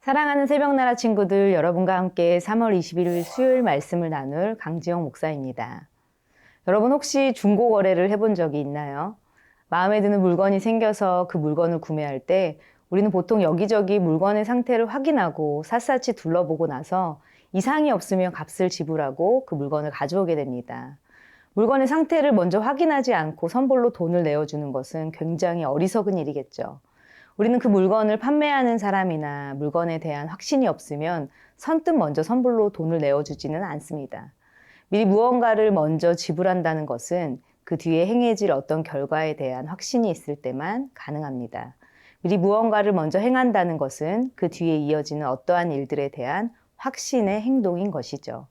사랑하는 새벽나라 친구들, 여러분과 함께 3월 21일 수요일 말씀을 나눌 강지영 목사입니다. 여러분 혹시 중고 거래를 해본 적이 있나요? 마음에 드는 물건이 생겨서 그 물건을 구매할 때 우리는 보통 여기저기 물건의 상태를 확인하고 샅샅이 둘러보고 나서 이상이 없으면 값을 지불하고 그 물건을 가져오게 됩니다. 물건의 상태를 먼저 확인하지 않고 선불로 돈을 내어주는 것은 굉장히 어리석은 일이겠죠. 우리는 그 물건을 판매하는 사람이나 물건에 대한 확신이 없으면 선뜻 먼저 선불로 돈을 내어주지는 않습니다. 미리 무언가를 먼저 지불한다는 것은 그 뒤에 행해질 어떤 결과에 대한 확신이 있을 때만 가능합니다. 미리 무언가를 먼저 행한다는 것은 그 뒤에 이어지는 어떠한 일들에 대한 확신의 행동인 것이죠.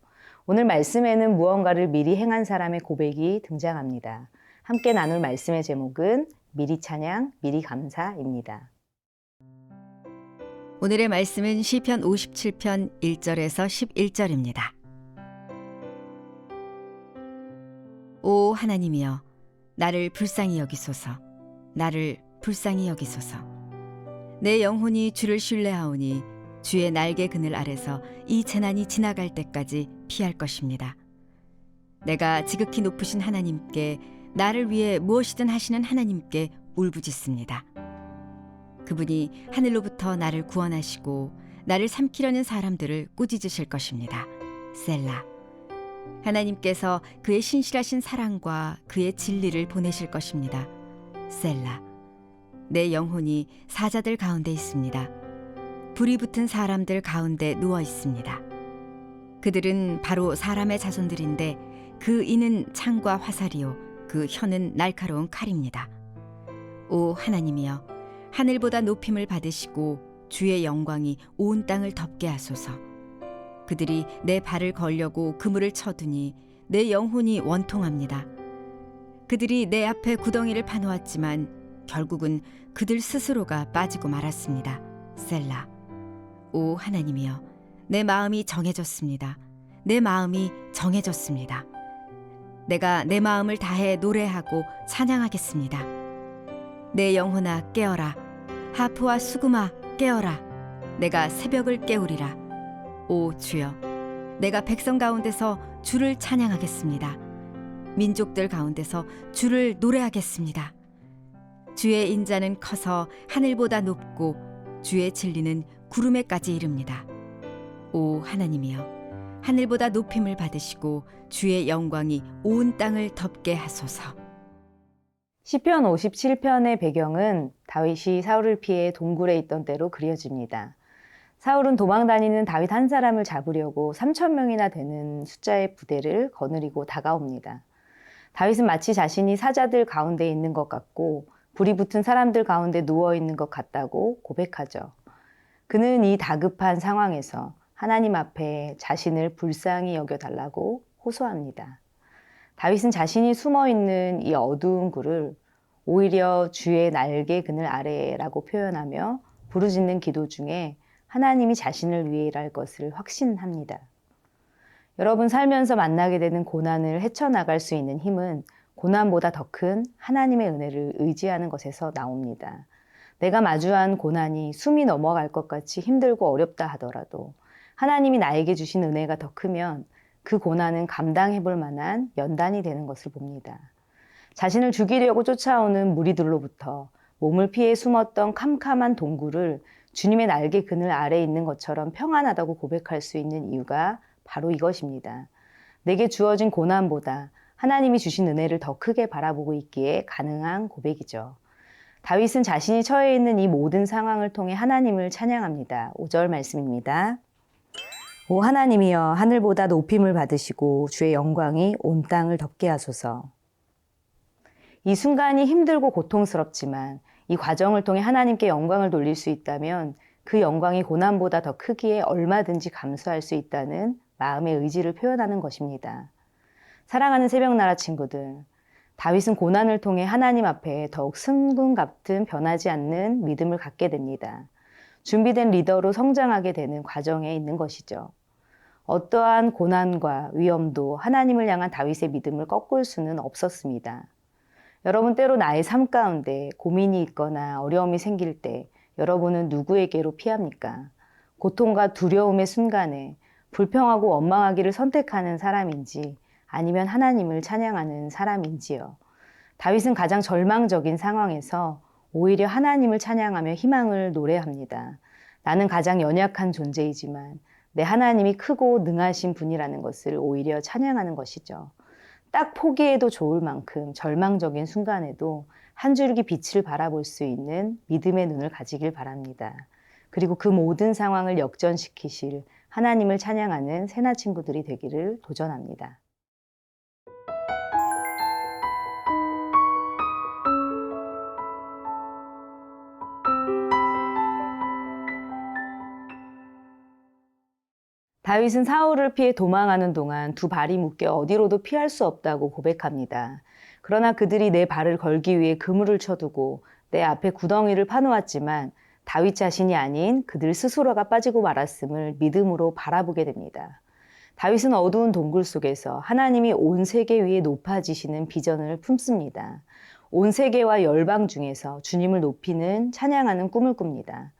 오늘 말씀에는 무언가를 미리 행한 사람의 고백이 등장합니다. 함께 나눌 말씀의 제목은 미리 찬양, 미리 감사입니다. 오늘의 말씀은 시편 57편 1절에서 11절입니다. 오 하나님이여, 나를 불쌍히 여기소서. 나를 불쌍히 여기소서. 내 영혼이 주를 신뢰하오니 주의 날개 그늘 아래서 이 재난이 지나갈 때까지 피할 것입니다. 내가 지극히 높으신 하나님께, 나를 위해 무엇이든 하시는 하나님께 울부짖습니다. 그분이 하늘로부터 나를 구원하시고 나를 삼키려는 사람들을 꾸짖으실 것입니다. 셀라. 하나님께서 그의 신실하신 사랑과 그의 진리를 보내실 것입니다. 셀라. 내 영혼이 사자들 가운데 있습니다. 불이 붙은 사람들 가운데 누워 있습니다. 그들은 바로 사람의 자손들인데 그 이는 창과 화살이요 그 혀는 날카로운 칼입니다. 오 하나님이여, 하늘보다 높임을 받으시고 주의 영광이 온 땅을 덮게 하소서. 그들이 내 발을 걸려고 그물을 쳐두니 내 영혼이 원통합니다. 그들이 내 앞에 구덩이를 파놓았지만 결국은 그들 스스로가 빠지고 말았습니다. 셀라. 오 하나님이여, 내 마음이 정해졌습니다. 내 마음이 정해졌습니다. 내가 내 마음을 다해 노래하고 찬양하겠습니다. 내 영혼아 깨어라. 하프와 수금아 깨어라. 내가 새벽을 깨우리라. 오 주여, 내가 백성 가운데서 주를 찬양하겠습니다. 민족들 가운데서 주를 노래하겠습니다. 주의 인자는 커서 하늘보다 높고 주의 진리는 구름에까지 이릅니다. 오 하나님이여, 하늘보다 높임을 받으시고 주의 영광이 온 땅을 덮게 하소서. 시편 57편의 배경은 다윗이 사울을 피해 동굴에 있던 때로 그려집니다. 사울은 도망다니는 다윗 한 사람을 잡으려고 3,000명이나 되는 숫자의 부대를 거느리고 다가옵니다. 다윗은 마치 자신이 사자들 가운데 있는 것 같고 불이 붙은 사람들 가운데 누워 있는 것 같다고 고백하죠. 그는 이 다급한 상황에서 하나님 앞에 자신을 불쌍히 여겨달라고 호소합니다. 다윗은 자신이 숨어있는 이 어두운 굴을 오히려 주의 날개 그늘 아래라고 표현하며 부르짖는 기도 중에 하나님이 자신을 위해 일할 것을 확신합니다. 여러분 살면서 만나게 되는 고난을 헤쳐나갈 수 있는 힘은 고난보다 더 큰 하나님의 은혜를 의지하는 것에서 나옵니다. 내가 마주한 고난이 숨이 넘어갈 것 같이 힘들고 어렵다 하더라도 하나님이 나에게 주신 은혜가 더 크면 그 고난은 감당해 볼 만한 연단이 되는 것을 봅니다. 자신을 죽이려고 쫓아오는 무리들로부터 몸을 피해 숨었던 캄캄한 동굴을 주님의 날개 그늘 아래에 있는 것처럼 평안하다고 고백할 수 있는 이유가 바로 이것입니다. 내게 주어진 고난보다 하나님이 주신 은혜를 더 크게 바라보고 있기에 가능한 고백이죠. 다윗은 자신이 처해 있는 이 모든 상황을 통해 하나님을 찬양합니다. 5절 말씀입니다. 오 하나님이여, 하늘보다 높임을 받으시고 주의 영광이 온 땅을 덮게 하소서. 이 순간이 힘들고 고통스럽지만 이 과정을 통해 하나님께 영광을 돌릴 수 있다면 그 영광이 고난보다 더 크기에 얼마든지 감수할 수 있다는 마음의 의지를 표현하는 것입니다. 사랑하는 새벽나라 친구들, 다윗은 고난을 통해 하나님 앞에 더욱 승분 같은 변하지 않는 믿음을 갖게 됩니다. 준비된 리더로 성장하게 되는 과정에 있는 것이죠. 어떠한 고난과 위험도 하나님을 향한 다윗의 믿음을 꺾을 수는 없었습니다. 여러분 때로 나의 삶 가운데 고민이 있거나 어려움이 생길 때 여러분은 누구에게로 피합니까? 고통과 두려움의 순간에 불평하고 원망하기를 선택하는 사람인지 아니면 하나님을 찬양하는 사람인지요. 다윗은 가장 절망적인 상황에서 오히려 하나님을 찬양하며 희망을 노래합니다. 나는 가장 연약한 존재이지만 내 하나님이 크고 능하신 분이라는 것을 오히려 찬양하는 것이죠. 딱 포기해도 좋을 만큼 절망적인 순간에도 한 줄기 빛을 바라볼 수 있는 믿음의 눈을 가지길 바랍니다. 그리고 그 모든 상황을 역전시키실 하나님을 찬양하는 새나 친구들이 되기를 도전합니다. 다윗은 사울을 피해 도망하는 동안 두 발이 묶여 어디로도 피할 수 없다고 고백합니다. 그러나 그들이 내 발을 걸기 위해 그물을 쳐두고 내 앞에 구덩이를 파놓았지만 다윗 자신이 아닌 그들 스스로가 빠지고 말았음을 믿음으로 바라보게 됩니다. 다윗은 어두운 동굴 속에서 하나님이 온 세계 위에 높아지시는 비전을 품습니다. 온 세계와 열방 중에서 주님을 높이는 찬양하는 꿈을 꿉니다.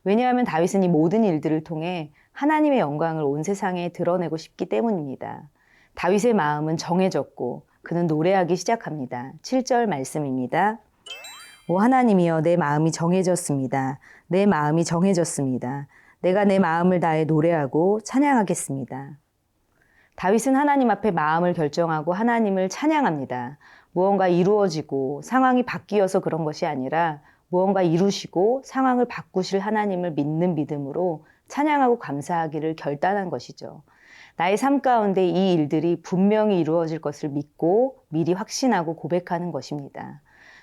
왜냐하면 다윗은 이 모든 일들을 통해 하나님의 영광을 온 세상에 드러내고 싶기 때문입니다. 다윗의 마음은 정해졌고 그는 노래하기 시작합니다. 7절 말씀입니다. 오 하나님이여 내 마음이 정해졌습니다. 내 마음이 정해졌습니다. 내가 내 마음을 다해 노래하고 찬양하겠습니다. 다윗은 하나님 앞에 마음을 결정하고 하나님을 찬양합니다. 무언가 이루어지고 상황이 바뀌어서 그런 것이 아니라 무언가 이루시고 상황을 바꾸실 하나님을 믿는 믿음으로 찬양하고 감사하기를 결단한 것이죠. 나의 삶 가운데 이 일들이 분명히 이루어질 것을 믿고 미리 확신하고 고백하는 것입니다.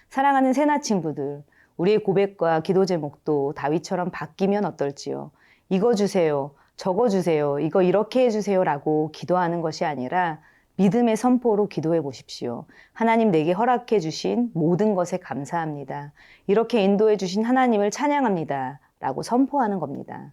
사랑하는 새나 친구들, 우리의 고백과 기도 제목도 다윗처럼 바뀌면 어떨지요? 이거 주세요, 저거 주세요, 이거 이렇게 해주세요 라고 기도하는 것이 아니라 믿음의 선포로 기도해 보십시오. 하나님 내게 허락해 주신 모든 것에 감사합니다. 이렇게 인도해 주신 하나님을 찬양합니다. 라고 선포하는 겁니다.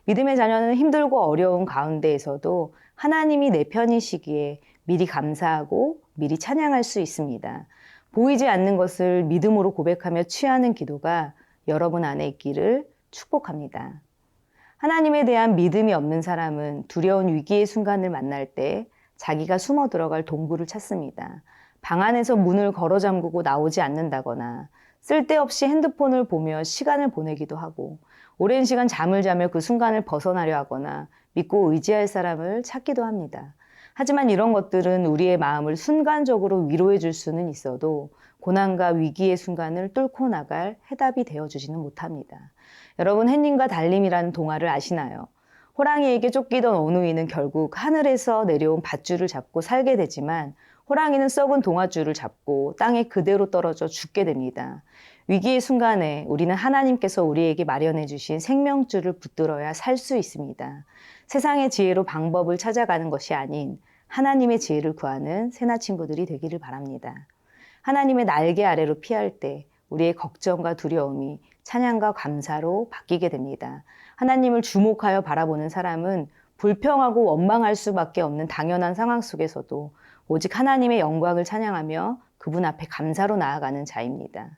믿음의 자녀는 힘들고 어려운 가운데에서도 하나님이 내 편이시기에 미리 감사하고 미리 찬양할 수 있습니다. 보이지 않는 것을 믿음으로 고백하며 취하는 기도가 여러분 안에 있기를 축복합니다. 하나님에 대한 믿음이 없는 사람은 두려운 위기의 순간을 만날 때 자기가 숨어 들어갈 동굴을 찾습니다. 방 안에서 문을 걸어 잠그고 나오지 않는다거나 쓸데없이 핸드폰을 보며 시간을 보내기도 하고 오랜 시간 잠을 자며 그 순간을 벗어나려 하거나 믿고 의지할 사람을 찾기도 합니다. 하지만 이런 것들은 우리의 마음을 순간적으로 위로해 줄 수는 있어도 고난과 위기의 순간을 뚫고 나갈 해답이 되어주지는 못합니다. 여러분 햇님과 달님이라는 동화를 아시나요? 호랑이에게 쫓기던 어누이는 결국 하늘에서 내려온 밧줄을 잡고 살게 되지만 호랑이는 썩은 동아줄을 잡고 땅에 그대로 떨어져 죽게 됩니다. 위기의 순간에 우리는 하나님께서 우리에게 마련해 주신 생명줄을 붙들어야 살 수 있습니다. 세상의 지혜로 방법을 찾아가는 것이 아닌 하나님의 지혜를 구하는 새나 친구들이 되기를 바랍니다. 하나님의 날개 아래로 피할 때 우리의 걱정과 두려움이 찬양과 감사로 바뀌게 됩니다. 하나님을 주목하여 바라보는 사람은 불평하고 원망할 수밖에 없는 당연한 상황 속에서도 오직 하나님의 영광을 찬양하며 그분 앞에 감사로 나아가는 자입니다.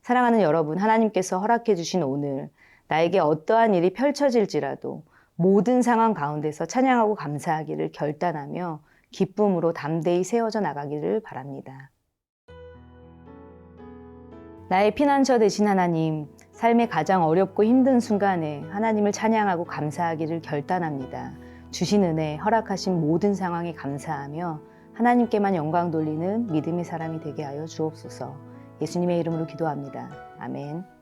사랑하는 여러분, 하나님께서 허락해 주신 오늘 나에게 어떠한 일이 펼쳐질지라도 모든 상황 가운데서 찬양하고 감사하기를 결단하며 기쁨으로 담대히 세워져 나가기를 바랍니다. 나의 피난처 되신 하나님, 삶의 가장 어렵고 힘든 순간에 하나님을 찬양하고 감사하기를 결단합니다. 주신 은혜, 허락하신 모든 상황에 감사하며 하나님께만 영광 돌리는 믿음의 사람이 되게 하여 주옵소서. 예수님의 이름으로 기도합니다. 아멘.